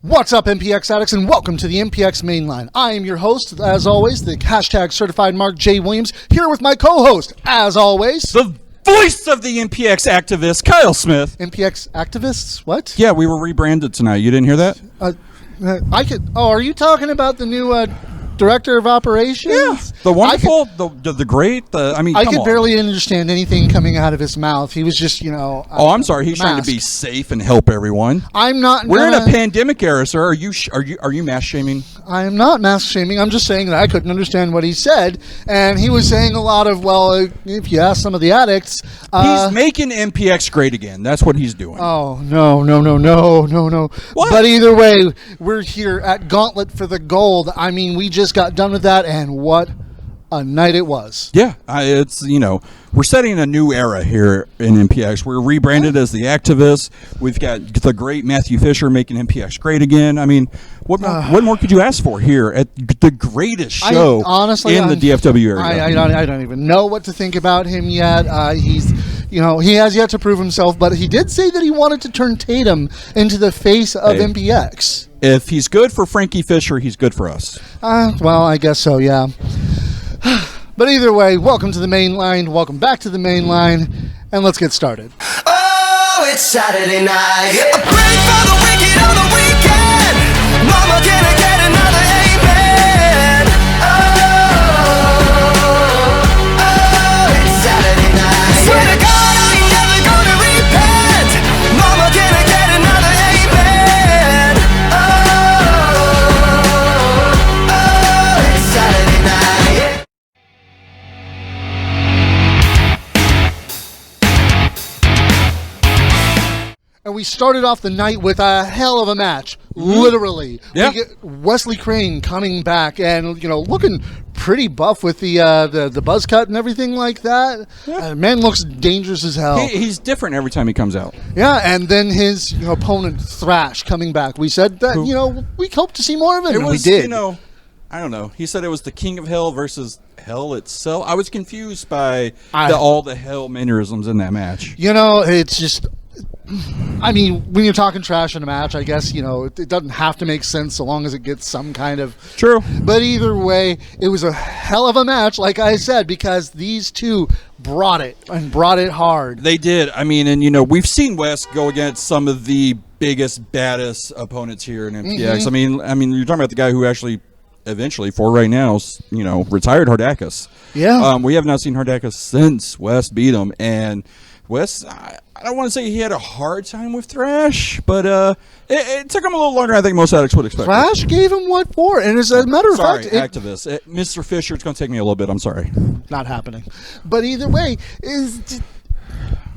What's up, MPX addicts, and welcome to the MPX Mainline. I am your host, as always, the hashtag certified Mark J. Williams, here with my co-host, as always, the voice of the MPX activist, Kyle Smith. MPX activists? What? Yeah, we were rebranded tonight. You didn't hear that? Are you talking about the new director of operations? Yeah, the wonderful, the great. I could barely understand anything coming out of his mouth. He was just, I'm sorry. He's trying to be safe and help everyone. I'm not. We're in a pandemic era, sir. Are you mass shaming? I am not mass shaming. I'm just saying that I couldn't understand what he said, and he was saying a lot of, if you ask some of the addicts, he's making MPX great again. That's what he's doing. Oh no. What? But either way, we're here at Gauntlet for the Gold. I mean, we just got done with that, and what a night it was. Yeah, it's we're setting a new era here in MPX. We're rebranded as the activists. We've got the great Matthew Fisher making MPX great again. I mean, what more could you ask for here at the greatest show in the DFW area? I don't even know what to think about him yet. He has yet to prove himself, but he did say that he wanted to turn Tatum into the face of MPX. If he's good for Frankie Fisher, he's good for us. Well, I guess so, yeah. But either way, welcome to the main line. Welcome back to the main line, and let's get started. Oh, it's Saturday night. A break for the wicked on the weekend. Mama, can I get another amen? Oh, it's Saturday night. Swear to God, I ain't never gonna repent. Mama, can I get another amen? Oh, it's Saturday night. And we started off the night with a hell of a match, literally. Yeah. We get Wesley Crane coming back and, looking pretty buff with the buzz cut and everything like that. Yeah. Man looks dangerous as hell. He's different every time he comes out. Yeah, and then his opponent, Thrash, coming back. We said that, we hoped to see more of him, and we did. I don't know. He said it was the King of Hell versus Hell itself. I was confused by all the Hell mannerisms in that match. It's just... I mean, when you're talking trash in a match, I guess, it doesn't have to make sense so long as it gets some kind of... True. But either way, it was a hell of a match, like I said, because these two brought it, and brought it hard. They did. I mean, and, we've seen Wes go against some of the biggest, baddest opponents here in MPX. Mm-hmm. I mean, you're talking about the guy who actually... eventually, for right now, retired Hardakis. Yeah. We have not seen Hardakis since Wes beat him. And Wes, I don't want to say he had a hard time with Thrash, but it took him a little longer, I think, most addicts would expect. Thrash gave him what for? And as a matter of fact... activists. Mr. Fisher, it's going to take me a little bit. I'm sorry. Not happening. But either way,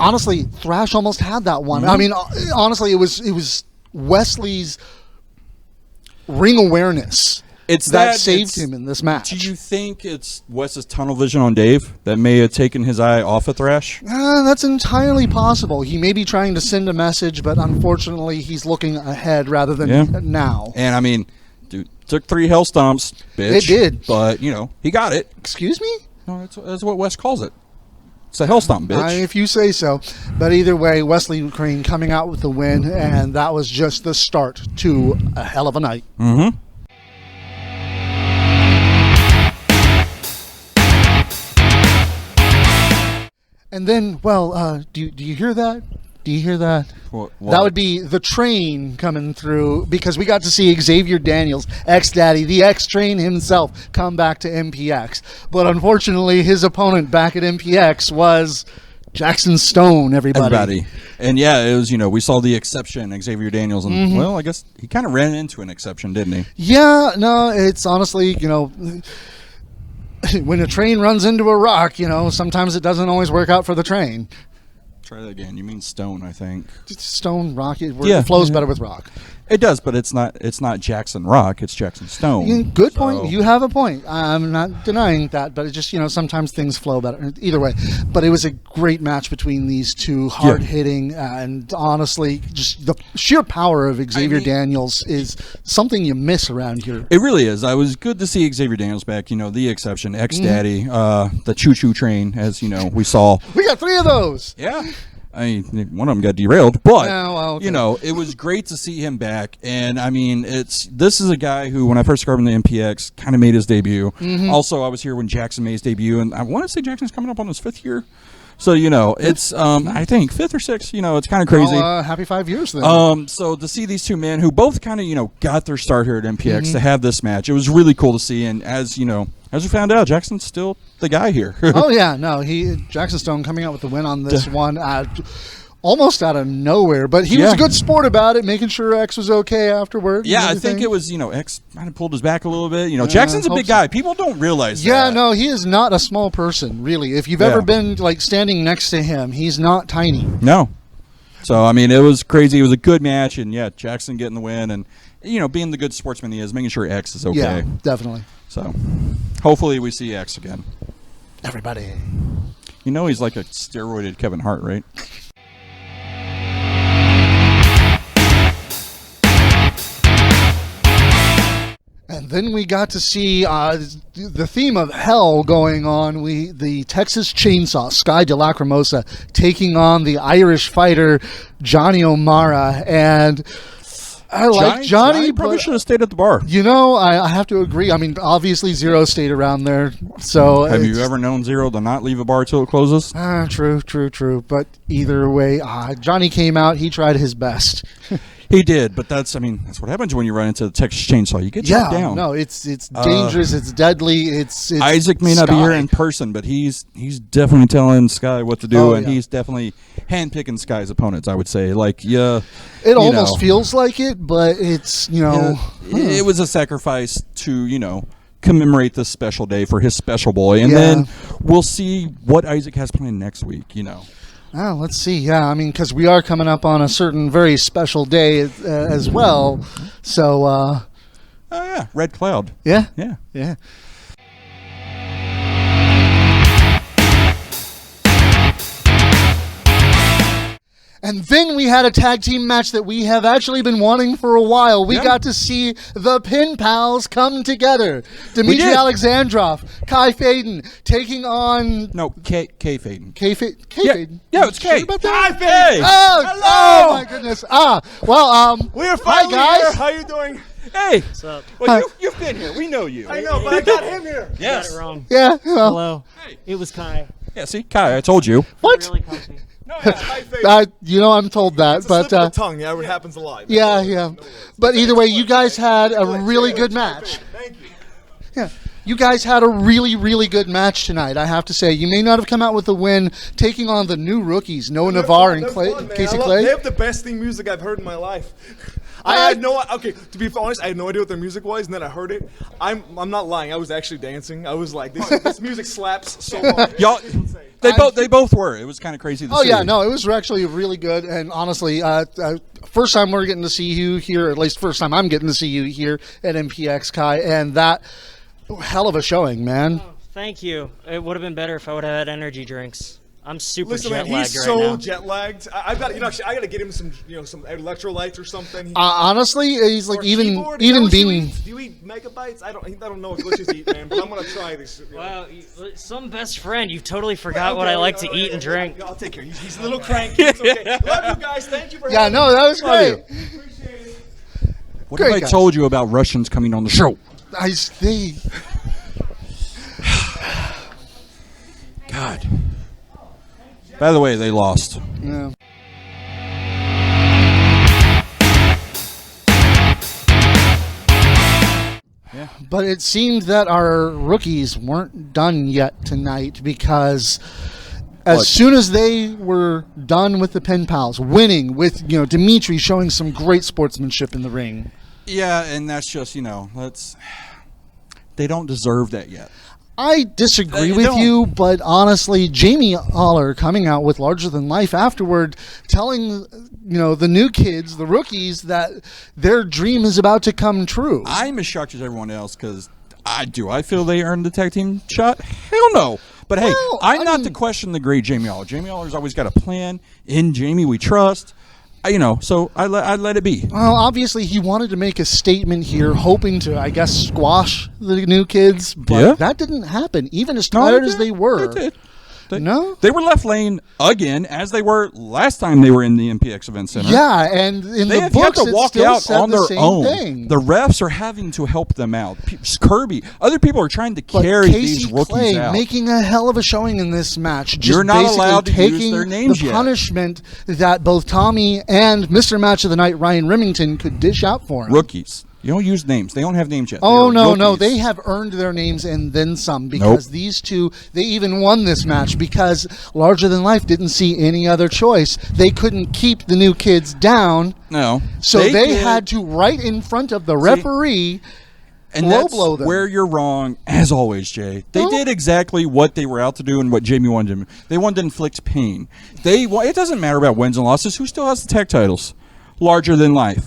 honestly, Thrash almost had that one. Mm-hmm. I mean, honestly, it was Wesley's ring awareness that saved him in this match. Do you think it's Wes's tunnel vision on Dave that may have taken his eye off of Thrash? That's entirely possible. He may be trying to send a message, but unfortunately, he's looking ahead rather than now. And I mean, dude, took 3 hell stomps, bitch. It did. But, he got it. Excuse me? No, that's what Wes calls it. It's a hell stomp, bitch. If you say so. But either way, Wesley Crane coming out with the win, and that was just the start to a hell of a night. Mm-hmm. And then, do you hear that? Do you hear that? What? That would be the train coming through, because we got to see Xavier Daniels, X-Daddy, the X-Train himself, come back to MPX. But unfortunately, his opponent back at MPX was Jackson Stone, everybody. And yeah, it was, we saw the exception, Xavier Daniels, and well, I guess he kind of ran into an exception, didn't he? Yeah, no, it's honestly, when a train runs into a rock, sometimes it doesn't always work out for the train. Try that again. You mean stone, I think. Stone, rock, it flows better with rock. It does, but it's not Jackson Rock. It's Jackson Stone. Good point. You have a point. I'm not denying that, but it just, sometimes things flow better. Either way. But it was a great match between these two, hard-hitting, and honestly, just the sheer power of Xavier Daniels is something you miss around here. It really is. I was good to see Xavier Daniels back, the exception, X-Daddy, the choo-choo train, as, we saw. We got 3 of those! Yeah. I mean, one of them got derailed, but Yeah, well, okay. you know, it was great to see him back. And I mean, this is a guy who, when I first started in the MPX, kind of made his debut. Also, I was here when Jackson made his debut, and I want to say Jackson's coming up on his 5th year. So, you know, it's, I think, 5th or 6th, you know, it's kind of crazy. Well, happy 5 years then. So to see these two men who both kind of, you know, got their start here at MPX to have this match, it was really cool to see. And as, you know, as we found out, Jackson's still the guy here. Oh, yeah, no, Jackson Stone coming out with the win on this one. Almost out of nowhere, but he was a good sport about it, making sure X was okay afterward. Yeah, I think it was, you know, X kind of pulled his back a little bit. You know, Jackson's a big guy. People don't realize that. Yeah, no, he is not a small person, really. If you've ever been, like, standing next to him, he's not tiny. No. So, I mean, it was crazy. It was a good match, and, yeah, Jackson getting the win, and, you know, being the good sportsman he is, making sure X is okay. Yeah, definitely. So, hopefully we see X again. Everybody. You know he's like a steroided Kevin Hart, right? And then we got to see the theme of hell going on. The Texas Chainsaw, Sky de Lacrimosa, taking on the Irish fighter, Johnny O'Mara. And I like Johnny, probably but, should have stayed at the bar. you know, I have to agree. I mean, obviously Zero stayed around there. So Have you ever known Zero to not leave a bar till it closes? True. But either way, Johnny came out. He tried his best. He did, but that's what happens when you run into the Texas Chainsaw. You get shut down. No, it's dangerous. It's deadly. It's Isaac may not be here in person, but he's definitely telling Sky what to do, and he's definitely handpicking Sky's opponents. I would say, like, it almost feels like it, but it's it was a sacrifice to commemorate this special day for his special boy, and then we'll see what Isaac has planned next week. Oh, let's see. Yeah, I mean, because we are coming up on a certain very special day as well. So, oh yeah, Red Cloud. Yeah. And then we had a tag team match that we have actually been wanting for a while. We got to see the Pin Pals come together. Dmitry Alexandrov, Kai Faden, taking on... No, K Faden. K Faden? Yeah, it's K. Sure about that? Kai Faden! Oh, my goodness. We're finally here. How you doing? Hey. What's up? Well, you've been here. We know you. I know, but I got him here. Yes. You got it wrong. Yeah. Hello. Hey. It was Kai. Yeah, see, Kai, I told you. What? Really comfy. No, yeah, Kai Faden. I'm told that, It's a but slip of the tongue. Yeah, it happens a lot. yeah. But either way, you guys had a really good match. Thank you. Yeah, you guys had a really, really good match tonight. I have to say, you may not have come out with a win, taking on the new rookies, Noah Navarre and Casey Clay. They have the best theme music I've heard in my life. To be honest, I had no idea what their music was, and then I heard it. I'm not lying. I was actually dancing. I was like, this music slaps so hard. Y'all, they both were. It was kind of crazy to see. Oh yeah, no, it was actually really good, and honestly, first time we're getting to see you here, at least first time I'm getting to see you here at MPX, Kai, and that hell of a showing, man. Oh, thank you. It would have been better if I would have had energy drinks. I'm super Listen, man, jet lagged he's right so now. jet lagged. I got to get him some electrolytes or something. Honestly, he's like Or even keyboard. being. Do you eat megabytes? I don't know what glitches eat, man. But I'm gonna try this. Wow, some best friend. You totally forgot what I like to eat and drink. I'll take care. He's a little cranky. It's okay. Love you guys. Thank you for having No, that was great. Appreciate it. What Great, have I guys. told you about Russians coming on the show? God. By the way, they lost. Yeah. But it seemed that our rookies weren't done yet tonight, because as soon as they were done with the Pen Pals, winning with Dimitri showing some great sportsmanship in the ring. Yeah, and that's just they don't deserve that yet. I disagree They with don't. you, but honestly, Jamie Aller coming out with Larger Than Life afterward, telling the new kids, the rookies, that their dream is about to come true. I'm as shocked as everyone else because I feel they earned the tag team shot? Hell no. But hey, Well, I'm not to question the great Jamie Aller. Jamie Aller's always got a plan. In Jamie, we trust. So I let it be. Well, obviously, he wanted to make a statement here, hoping to, I guess, squash the new kids, but that didn't happen, even as tired as they were. It did. No? They were left lane again, as they were last time they were in the MPX Event Center. Yeah, and in They the have books, to it walk still out said on the their same own. thing. The refs are having to help them out. Kirby, other people are trying to But carry Casey these rookies Clay out. making a hell of a showing in this match. Just You're not basically allowed to use taking their names the yet. punishment that both Tommy and Mr. Match of the Night Ryan Remington could dish out for him. Rookies. You don't use names. They don't have names yet. Oh, They're no, rookies. they have earned their names and then some, because these two, they even won this match because Larger Than Life didn't see any other choice. They couldn't keep the new kids down, No. so they did- had to, right in front of the referee, And low that's blow them. where you're wrong, as always, Jay. They Well- did exactly what they were out to do and what Jamie wanted to do. They wanted to inflict pain. It doesn't matter about wins and losses. Who still has the tag titles? Larger Than Life.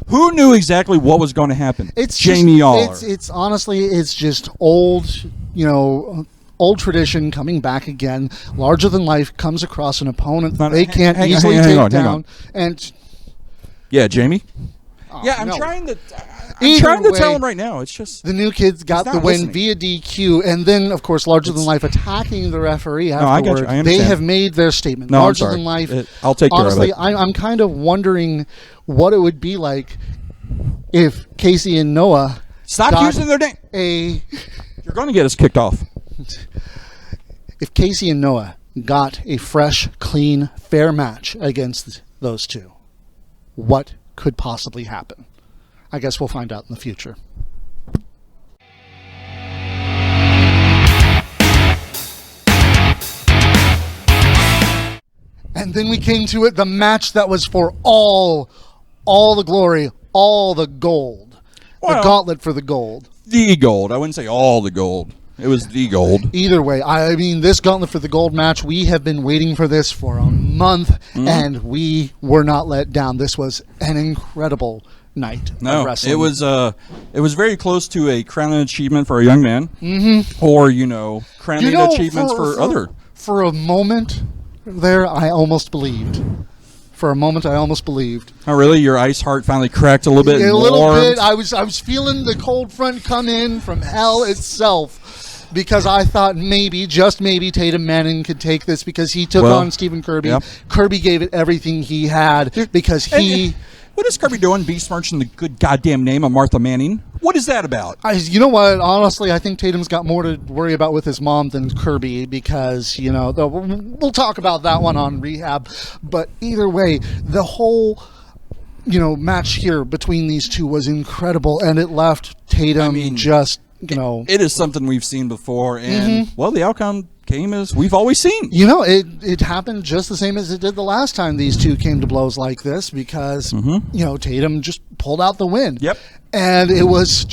Who knew exactly what was going to happen? It's Jamie just, Aller. It's honestly, it's just old, old tradition coming back again. Larger Than Life comes across an opponent Not- they can't hang on, easily hang take on, hang down, on. and Yeah, Jamie? Yeah, I'm no. trying to... Either I'm trying to way, tell him right now. It's just... the new kids got He's the not win listening. via DQ, and then, of course, Larger Than Life attacking the referee I got you. afterwards. I They understand. have made their statement. No, I'm Larger sorry. Than Life. I'll take care of honestly, it. I'm kind of wondering what it would be like if Casey and Noah Stop got using their name. You're going to get us kicked off. If Casey and Noah got a fresh, clean, fair match against those two, what could possibly happen? I guess we'll find out in the future. And then we came to it, the match that was for all the glory, all the gold. The Well- Gauntlet for the Gold. The gold. I wouldn't say all the gold. It was the gold. Either way, I mean, this Gauntlet for the Gold match, we have been waiting for this for a month, and we were not let down. This was an incredible night of No, wrestling. it was very close to a crowning achievement for a young man, or crowning achievements for other. For a moment there, I almost believed. For a moment, I almost believed. Oh, really? Your ice heart finally cracked a little bit. A and little warmed? bit. I was feeling the cold front come in from hell itself, because I thought maybe, just maybe, Tatum Manning could take this because he took on Stephen Kirby. Yep. Kirby gave it everything he had because he. What is Kirby doing? Besmirching the good goddamn name of Martha Manning? What is that about? You know what? Honestly, I think Tatum's got more to worry about with his mom than Kirby, because, we'll talk about that one on Rehab. But either way, the whole, match here between these two was incredible, and it left Tatum It is something we've seen before, and, the outcome came as we've always seen. It happened just the same as it did the last time these two came to blows like this, because, Tatum just pulled out the win. Yep. And it was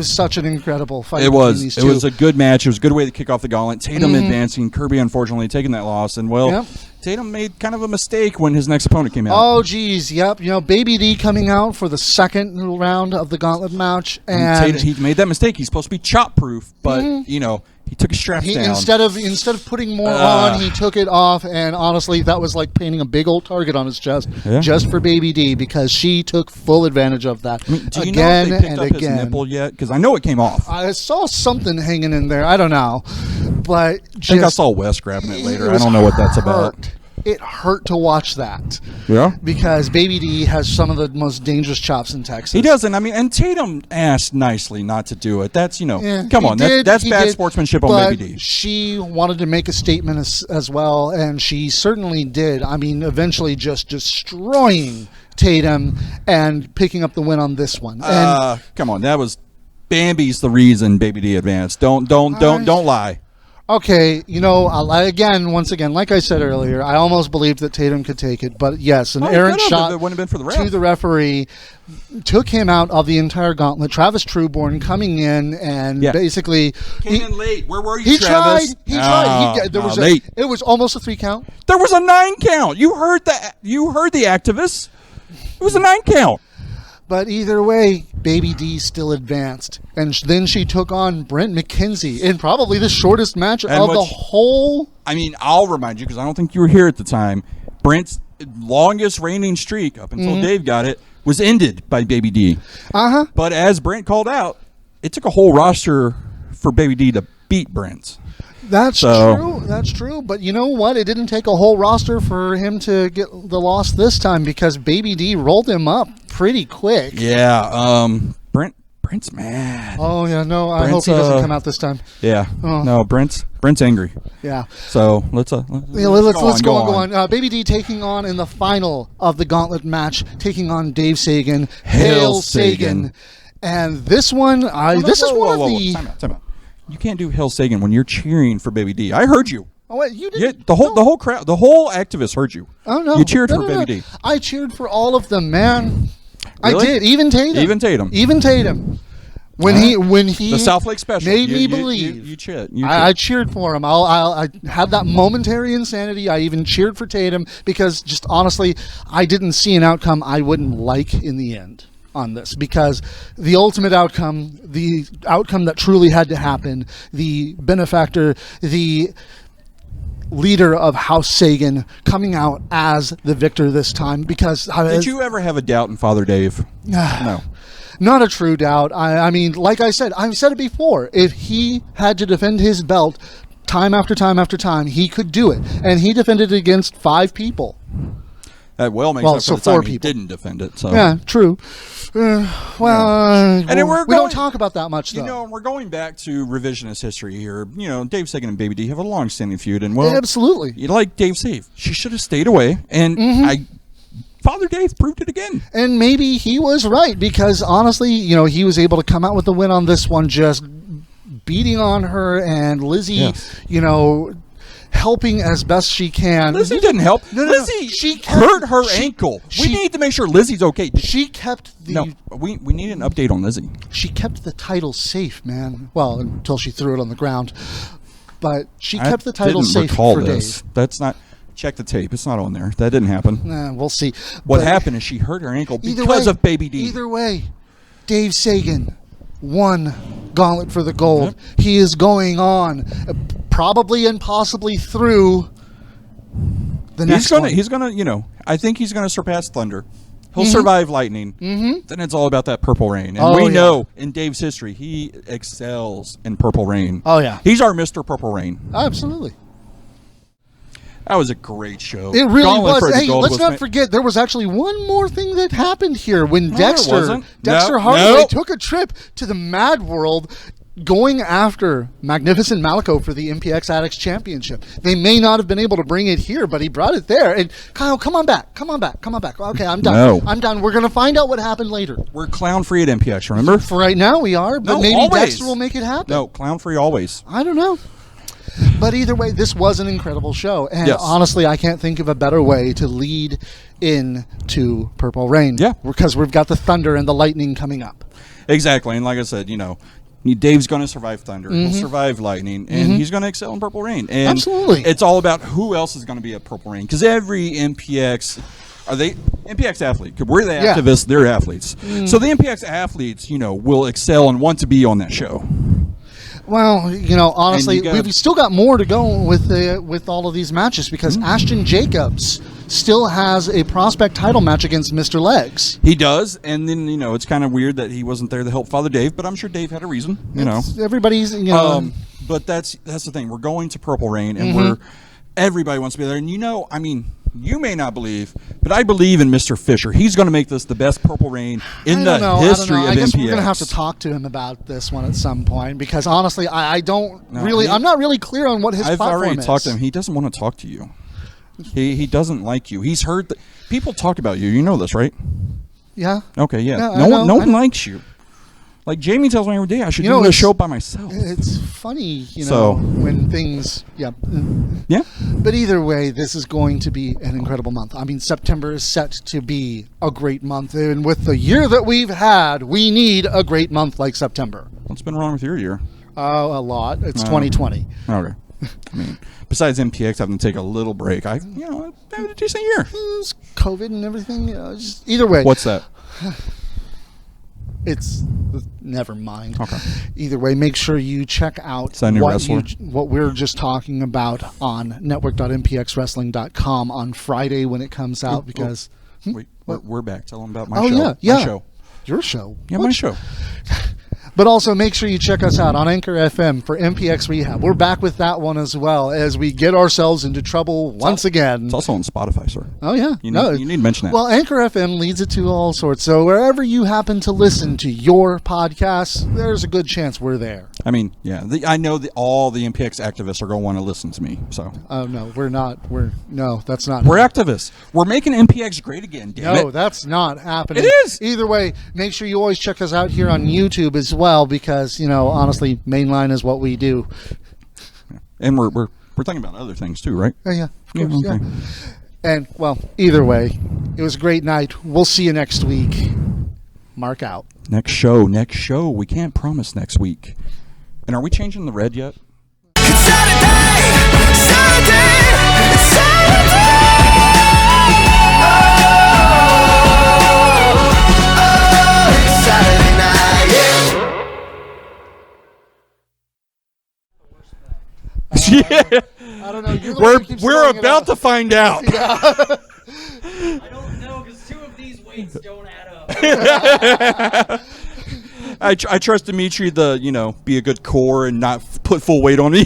such an incredible fight between these two. It was a good match. It was a good way to kick off the gauntlet. Tatum advancing, Kirby unfortunately taking that loss, and Tatum made kind of a mistake when his next opponent came out. Oh, geez, yep. Baby D coming out for the second round of the gauntlet match, and Tatum, he made that mistake. He's supposed to be chop proof, but he took his straps down. Instead of putting more on, he took it off, and honestly, that was like painting a big old target on his chest just for Baby D, because she took full advantage of that. Do you again know if they picked and up again. his nipple yet? Because I know it came off. I saw something hanging in there. I don't know, but I think I saw Wes grabbing it later. I don't know what that's about. It hurt to watch that. Yeah? Because Baby D has some of the most dangerous chops in Texas. He doesn't. And Tatum asked nicely not to do it. That's, come he on. did, That's he bad did, sportsmanship on but Baby D. She wanted to make a statement as well, and she certainly did. Eventually just destroying Tatum and picking up the win on this one. And Come on. That was Bambi's the reason Baby D advanced. Don't lie. okay, once again, like I said earlier, I almost believed that Tatum could take it, but yes, an errant shot It wouldn't have been for the ref. to the referee took him out of the entire gauntlet. Travis Trueborn coming in and basically Came in late. Where were you, he Travis? tried. There was late. it was almost a 3 count. There was a 9 count. You heard that? You heard the activists. It was a 9 count. But either way, Baby D still advanced. And then she took on Brent McKenzie in probably the shortest match of the whole. I'll remind you, because I don't think you were here at the time. Brent's longest reigning streak, up until Dave got it, was ended by Baby D. But as Brent called out, it took a whole roster for Baby D to beat Brent. That's true. That's true. But you know what? It didn't take a whole roster for him to get the loss this time because Baby D rolled him up pretty quick. Yeah. Brent's mad. Oh yeah, no. I hope he doesn't come out this time. Yeah. Oh. No, Brent's angry. Yeah. So let's go on. Baby D taking on in the final of the Gauntlet match, taking on Dave Sagan. Hail Sagan. And this one, this is one of the. Time out. You can't do Hail Sagan when you're cheering for Baby D. I heard you. Oh wait, you didn't. Yeah, the whole crowd, the whole activists heard you. Oh no, you cheered for Baby D. I cheered for all of them, man. Really? I did. Even Tatum. When he the South Lake Special made me believe. You cheered. I cheered for him. I had that momentary insanity. I even cheered for Tatum because just honestly, I didn't see an outcome I wouldn't like in the end on this, because the ultimate outcome, the outcome that truly had to happen, the benefactor, the leader of House Sagan coming out as the victor this time. Because did you ever have a doubt in Father Dave? No. Not a true doubt. I mean, like I said, I've said it before. If he had to defend his belt time after time after time, he could do it. And he defended it against 5 people. That makes well, up so for the 4 time people. He didn't defend it. So. Yeah, true. And then we don't talk about that much, though. You know, we're going back to revisionist history here. You know, Dave Sagan and Baby D have a long-standing feud. And, well, absolutely. You like Dave Save. She should have stayed away. And Father Dave proved it again. And maybe he was right, because honestly, you know, he was able to come out with the win on this one, just beating on her, and Lizzie, you know, helping as best she can. Lizzie didn't help. Lizzie she hurt her ankle. We need to make sure Lizzie's okay. She kept the... No, we need an update on Lizzie. She kept the title safe, man. Well, until she threw it on the ground. But she kept the title safe for days. That's not... Check the tape. It's not on there. That didn't happen. We'll see. What happened is she hurt her ankle because of Baby D. Either way, Dave Sagan won Gauntlet for the Gold. Yep. He is going on, probably and possibly through the next one. He's gonna, you know, I think he's gonna surpass Thunder. He'll survive Lightning. Then it's all about that Purple Rain. And we know in Dave's history, he excels in Purple Rain. Oh, yeah. He's our Mr. Purple Rain. Absolutely. That was a great show. It really was. Hey, let's not forget, there was actually one more thing that happened here when Dexter Hardaway took a trip to the Mad World, going after Magnificent Malico for the MPX Athletes Championship. They may not have been able to bring it here, but he brought it there. And Kyle, come on back. Okay, I'm done. No. I'm done. We're going to find out what happened later. We're clown-free at MPX, remember? For right now, we are, but maybe always. Dexter will make it happen. No, clown-free always. I don't know. But either way, this was an incredible show. And honestly, I can't think of a better way to lead into Purple Rain. Yeah. Because we've got the Thunder and the Lightning coming up. Exactly. And like I said, you know, Dave's going to survive Thunder. He'll survive Lightning. And he's going to excel in Purple Rain. And absolutely. It's all about who else is going to be at Purple Rain. Because every MPX... Are they MPX athlete? We're the activists. They're athletes. So the MPX athletes, you know, will excel and want to be on that show. Well, you know, honestly, we've still got more to go with all of these matches, because Ashton Jacobs still has a prospect title match against Mr. Legs. He does, and then, you know, it's kind of weird that he wasn't there to help Father Dave, but I'm sure Dave had a reason, you know. Everybody's, you know. But that's the thing. We're going to Purple Rain, and everybody wants to be there. And, you know, I mean, you may not believe, but I believe in Mr. Fisher. He's going to make this the best Purple Rain in the history of MPX. I guess we're going to have to talk to him about this one at some point, because honestly, I'm not really clear on what his platform is. I've already talked to him. He doesn't want to talk to you. He doesn't like you. He's heard that people talk about you. You know this, right? Yeah. Okay, yeah. No one likes you. Like, Jamie tells me every day I should do a show by myself. It's funny, you know, when things, Yeah. But either way, this is going to be an incredible month. I mean, September is set to be a great month. And with the year that we've had, we need a great month like September. What's been wrong with your year? A lot. It's 2020. Okay. I mean, besides MPX having to take a little break, I had a decent year. It's COVID and everything. Just either way. What's that? It's never mind. Okay. Either way, make sure you check out what we're just talking about on network.mpxwrestling.com on Friday when it comes out. Because wait, we're back. Tell them about my show. My show. Your show. Yeah, my show. But also make sure you check us out on Anchor FM for MPX Rehab. We're back with that one as well as we get ourselves into trouble once again. It's also on Spotify, sir. Oh, yeah. You need to mention that. Well, Anchor FM leads it to all sorts. So wherever you happen to listen to your podcasts, there's a good chance we're there. I mean, yeah. I know all the MPX activists are going to want to listen to me. So. Oh, no, we're not. No, that's not. We're activists. We're making MPX great again, damn it. No, that's not happening. It is. Either way, make sure you always check us out here on YouTube as well because, honestly, Mainline is what we do. And we're thinking about other things too, right? Yeah, of course, okay. yeah. And, well, either way, it was a great night. We'll see you next week. Mark out. Next show. We can't promise next week. And are we changing the red yet? I don't know. You're the one who keeps We're throwing it about out. to find out. I don't know because 2 of these weights don't add up. I trust Dimitri to be a good core and not put full weight on me.